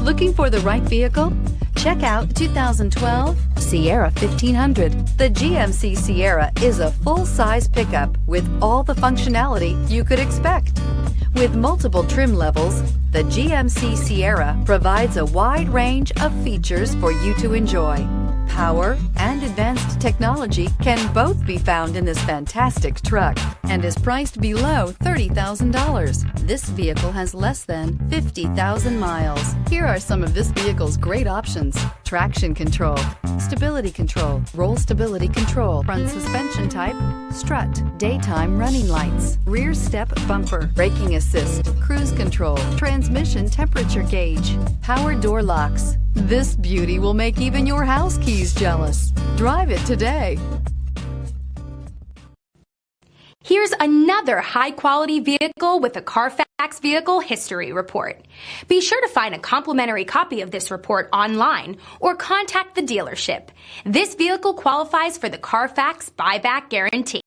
Looking for the right vehicle? Check out 2012 Sierra 1500. The GMC Sierra is a full-size pickup with all the functionality you could expect. With multiple trim levels, the GMC Sierra provides a wide range of features for you to enjoy. Power and advanced technology can both be found in this fantastic truck and is priced below $30,000. This vehicle has less than 50,000 miles. Here are some of this vehicle's great options: traction control, stability control, roll stability control, front suspension type, strut, daytime running lights, rear step bumper, braking assist, cruise control, transmission temperature gauge, power door locks. This beauty will make even your house keys jealous. Drive it today. Here's another high-quality vehicle with a CARFAX Vehicle History Report. Be sure to find a complimentary copy of this report online or contact the dealership. This vehicle qualifies for the CARFAX Buyback Guarantee.